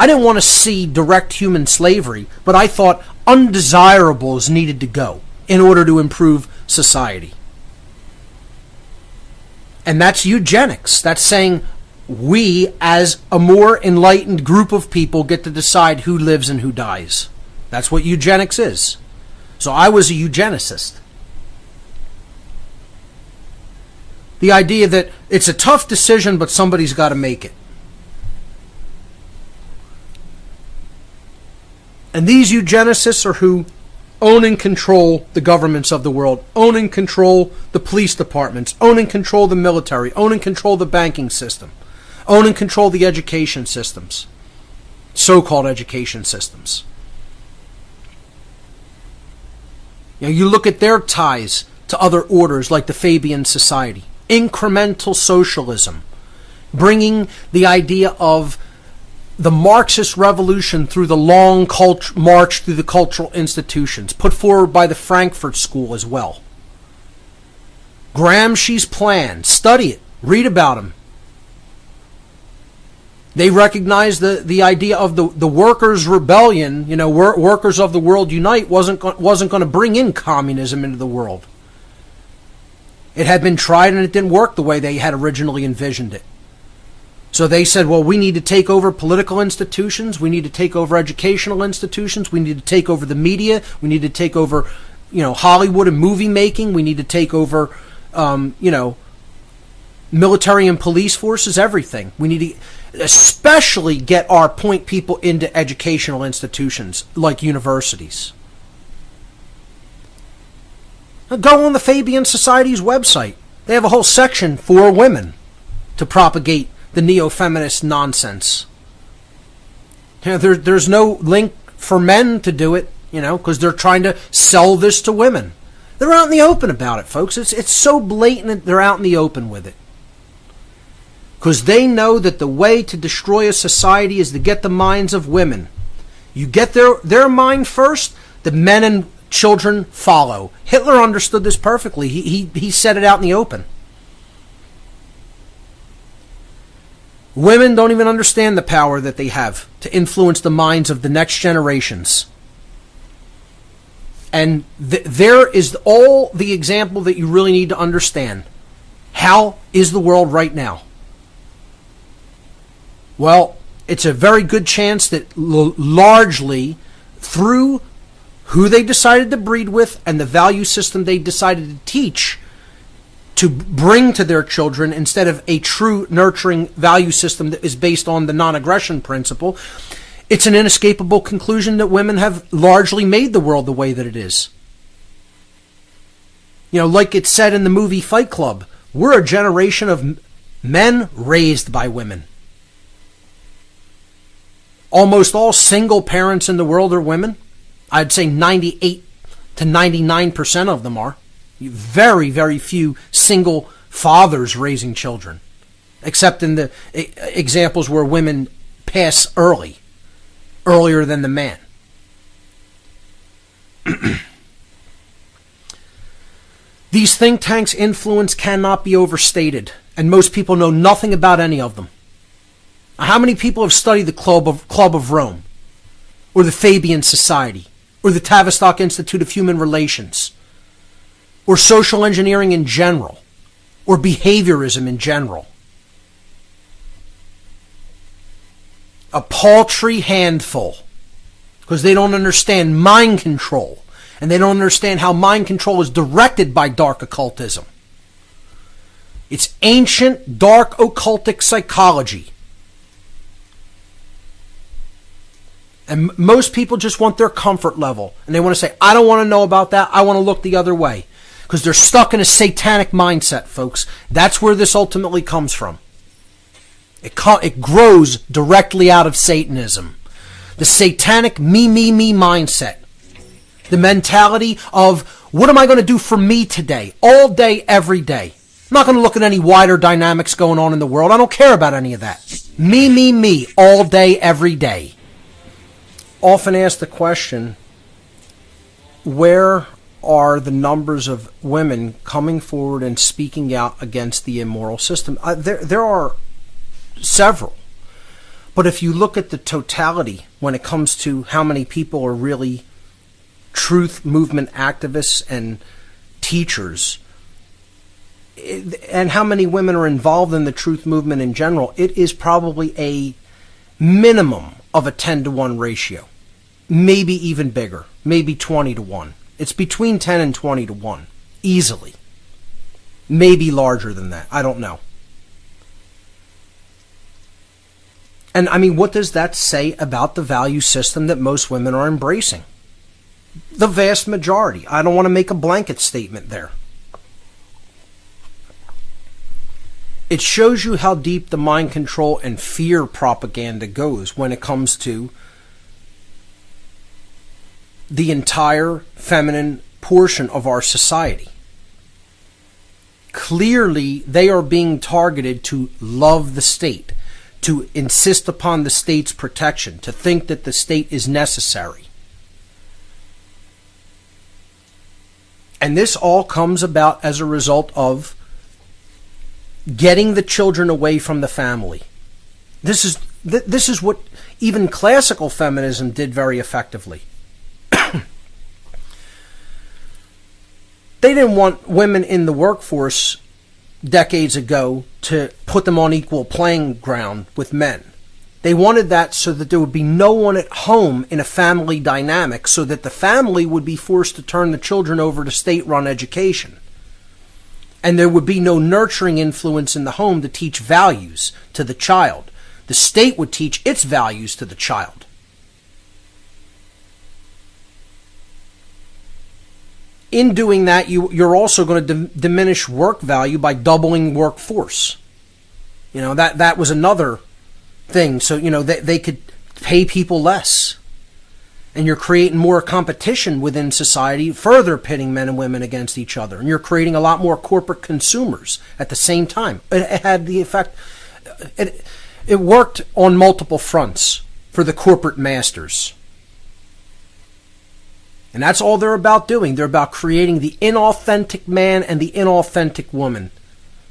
I didn't want to see direct human slavery, but I thought undesirables needed to go in order to improve society. And that's eugenics. That's saying we, as a more enlightened group of people, get to decide who lives and who dies. That's what eugenics is. So I was a eugenicist. The idea that it's a tough decision, but somebody's got to make it. And these eugenicists are who own and control the governments of the world, own and control the police departments, own and control the military, own and control the banking system, own and control the education systems, so-called education systems. You know, you look at their ties to other orders like the Fabian Society, incremental socialism, bringing the idea of the Marxist revolution through the long march through the cultural institutions, put forward by the Frankfurt School as well. Gramsci's plan, study it, read about him. They recognize the idea of the workers' rebellion, you know, workers of the world unite, wasn't going to bring in communism into the world. It had been tried and it didn't work the way they had originally envisioned it. So they said, well, we need to take over political institutions, we need to take over educational institutions, we need to take over the media, we need to take over, you know, Hollywood and movie making, we need to take over, you know, military and police forces, everything. We need to especially get our point people into educational institutions like universities. Now go on the Fabian Society's website. They have a whole section for women to propagate the neo-feminist nonsense. You know, there's no link for men to do it, you know, because they're trying to sell this to women. They're out in the open about it, folks. It's so blatant that they're out in the open with it. Because they know that the way to destroy a society is to get the minds of women. You get their mind first, the men and children follow. Hitler understood this perfectly. He said it out in the open. Women don't even understand the power that they have to influence the minds of the next generations. And there is all the example that you really need to understand. How is the world right now? Well, it's a very good chance that largely through who they decided to breed with and the value system they decided to teach to bring to their children instead of a true nurturing value system that is based on the non-aggression principle, it's an inescapable conclusion that women have largely made the world the way that it is. You know, like it said in the movie Fight Club, we're a generation of men raised by women. Almost all single parents in the world are women. I'd say 98 to 99% of them are. Very, very few single fathers raising children, except in the examples where women pass earlier than the man. These think tanks' influence cannot be overstated, and most people know nothing about any of them. How many people have studied the Club of Rome, or the Fabian Society, or the Tavistock Institute of Human Relations, or social engineering in general, or behaviorism in general? A paltry handful, because they don't understand mind control, and they don't understand how mind control is directed by dark occultism. It's ancient, dark, occultic psychology. And most people just want their comfort level, and they want to say, I don't want to know about that, I want to look the other way. Because they're stuck in a satanic mindset, folks. That's where this ultimately comes from. It grows directly out of Satanism. The satanic me mindset. The mentality of, what am I going to do for me today? All day, every day. I'm not going to look at any wider dynamics going on in the world. I don't care about any of that. Me, all day, every day. Often asked the question, where are the numbers of women coming forward and speaking out against the immoral system? There are several. But if you look at the totality when it comes to how many people are really truth movement activists and teachers, and how many women are involved in the truth movement in general, it is probably a minimum of a 10-to-1 ratio. Maybe even bigger. Maybe 20-to-1. It's between 10 and 20-to-1. Easily. Maybe larger than that. I don't know. And I mean, what does that say about the value system that most women are embracing? The vast majority. I don't want to make a blanket statement there. It shows you how deep the mind control and fear propaganda goes when it comes to the entire feminine portion of our society. Clearly, they are being targeted to love the state, to insist upon the state's protection, to think that the state is necessary. And this all comes about as a result of getting the children away from the family. This is what even classical feminism did very effectively. They didn't want women in the workforce decades ago to put them on equal playing ground with men. They wanted that so that there would be no one at home in a family dynamic, so that the family would be forced to turn the children over to state-run education. And there would be no nurturing influence in the home to teach values to the child. The state would teach its values to the child. In doing that, you're also going to diminish work value by doubling workforce. You know, that was another thing. So, you know, they could pay people less. And you're creating more competition within society, further pitting men and women against each other. And you're creating a lot more corporate consumers at the same time. It had the effect, it worked on multiple fronts for the corporate masters. And that's all they're about doing. They're about creating the inauthentic man and the inauthentic woman,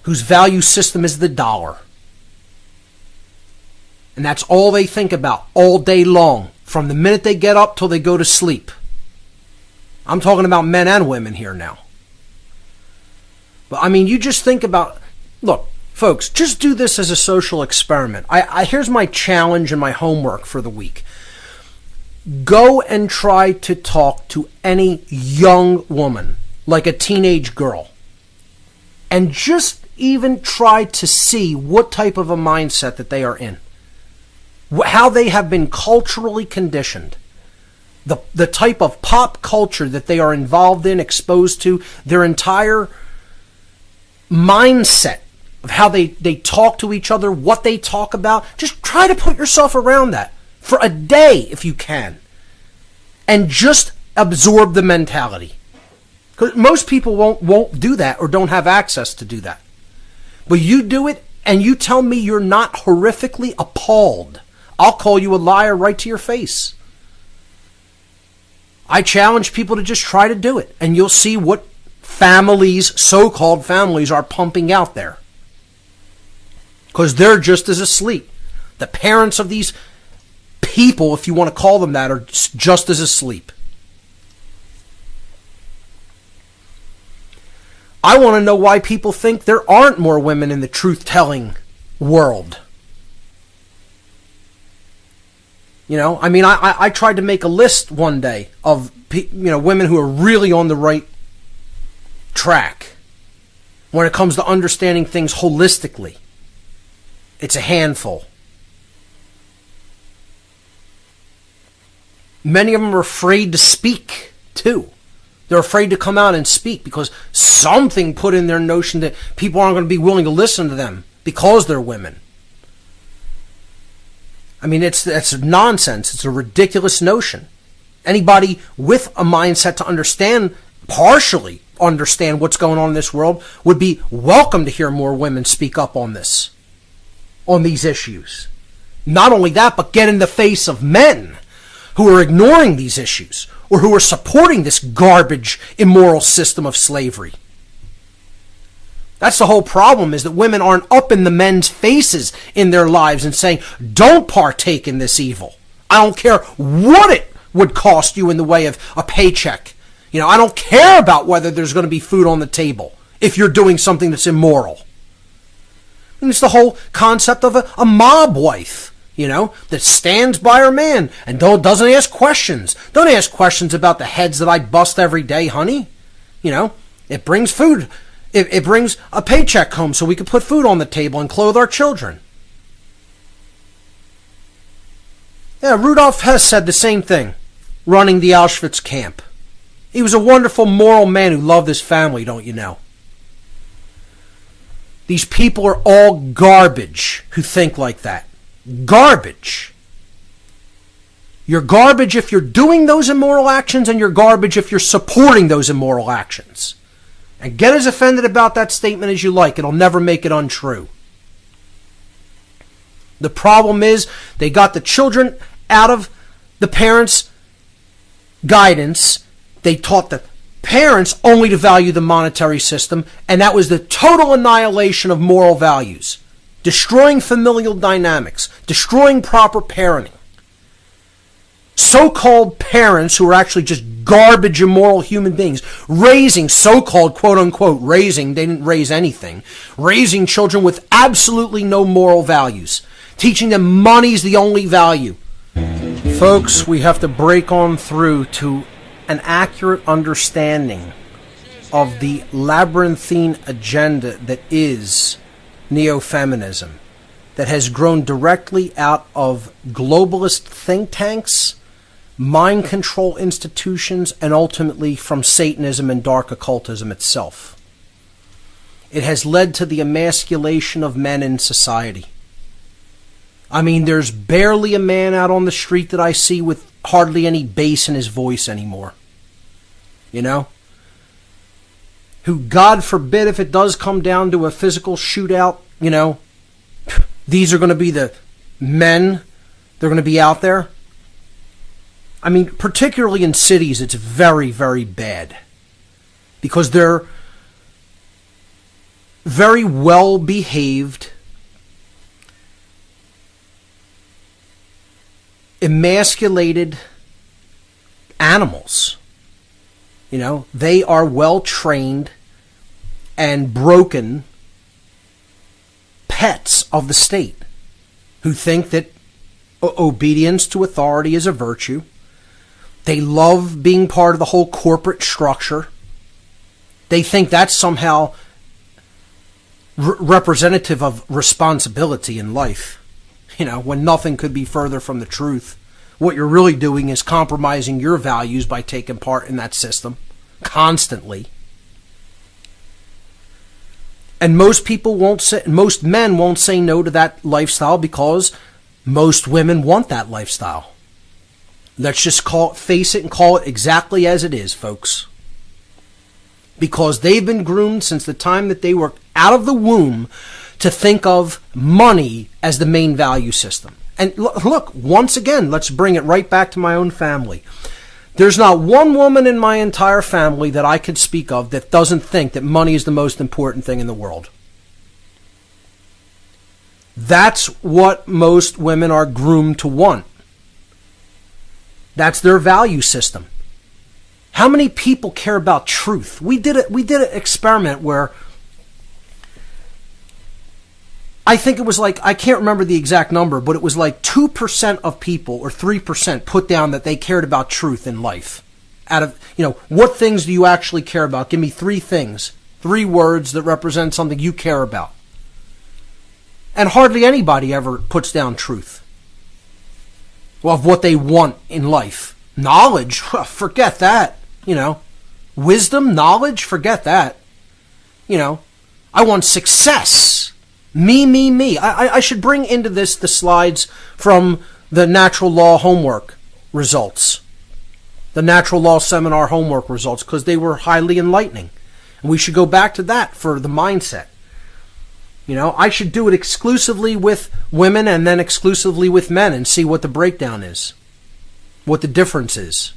whose value system is the dollar. And that's all they think about all day long, from the minute they get up till they go to sleep. I'm talking about men and women here now. But I mean, you just think about, look, folks, just do this as a social experiment. Here's my challenge and my homework for the week. Go and try to talk to any young woman, like a teenage girl, and just even try to see what type of a mindset that they are in, how they have been culturally conditioned, the type of pop culture that they are involved in, exposed to, their entire mindset of how they talk to each other, what they talk about. Just try to put yourself around that for a day if you can, and just absorb the mentality. Because most people won't do that or don't have access to do that. But you do it and you tell me you're not horrifically appalled, I'll call you a liar right to your face. I challenge people to just try to do it, and you'll see what families, so-called families, are pumping out there. Because they're just as asleep. The parents of these people, if you want to call them that, are just as asleep. I want to know why people think there aren't more women in the truth-telling world. You know, I mean, I tried to make a list one day of, women who are really on the right track when it comes to understanding things holistically. It's a handful. Many of them are afraid to speak, too. They're afraid to come out and speak because something put in their notion that people aren't going to be willing to listen to them because they're women. I mean, that's nonsense. It's a ridiculous notion. Anybody with a mindset to partially understand what's going on in this world would be welcome to hear more women speak up on these issues. Not only that, but get in the face of men who are ignoring these issues or who are supporting this garbage, immoral system of slavery. That's the whole problem, is that women aren't up in the men's faces in their lives and saying, don't partake in this evil. I don't care what it would cost you in the way of a paycheck. I don't care about whether there's going to be food on the table if you're doing something that's immoral. And it's the whole concept of a mob wife, that stands by her man and doesn't ask questions. Don't ask questions about the heads that I bust every day, honey. It brings food. It brings a paycheck home so we can put food on the table and clothe our children. Yeah, Rudolf Hess said the same thing, running the Auschwitz camp. He was a wonderful moral man who loved his family, don't you know? These people are all garbage who think like that. Garbage. You're garbage if you're doing those immoral actions, and you're garbage if you're supporting those immoral actions. And get as offended about that statement as you like. It'll never make it untrue. The problem is they got the children out of the parents' guidance. They taught the parents only to value the monetary system, and that was the total annihilation of moral values. Destroying familial dynamics. Destroying proper parenting. So-called parents who are actually just garbage, immoral human beings, raising so-called, quote-unquote, raising, they didn't raise anything, raising children with absolutely no moral values, teaching them money's the only value. Folks, we have to break on through to an accurate understanding of the labyrinthine agenda that is neo-feminism, that has grown directly out of globalist think tanks, mind control institutions, and ultimately from Satanism and dark occultism itself. It has led to the emasculation of men in society. I mean, there's barely a man out on the street that I see with hardly any bass in his voice anymore. Who, God forbid, if it does come down to a physical shootout, these are going to be the men. They're going to be out there. I mean, particularly in cities, it's very, very bad. Because they're very well-behaved, emasculated animals. They are well-trained and broken pets of the state who think that obedience to authority is a virtue. They love being part of the whole corporate structure. They think that's somehow representative of responsibility in life. When nothing could be further from the truth. What you're really doing is compromising your values by taking part in that system constantly. And most men won't say no to that lifestyle because most women want that lifestyle. Let's just face it and call it exactly as it is, folks. Because they've been groomed since the time that they were out of the womb to think of money as the main value system. And look, once again, let's bring it right back to my own family. There's not one woman in my entire family that I could speak of that doesn't think that money is the most important thing in the world. That's what most women are groomed to want. That's their value system. How many people care about truth? We did an experiment where I think it was I can't remember the exact number, but it was 2% of people or 3% put down that they cared about truth in life. Out of, what things do you actually care about? Give me 3 things, 3 words that represent something you care about. And hardly anybody ever puts down truth. Well, of what they want in life. Knowledge, forget that. Wisdom, knowledge, forget that. I want success. Me. I should bring into this the slides from the natural law homework results. The natural law seminar homework results, because they were highly enlightening. And we should go back to that for the mindset. I should do it exclusively with women and then exclusively with men and see what the breakdown is. What the difference is.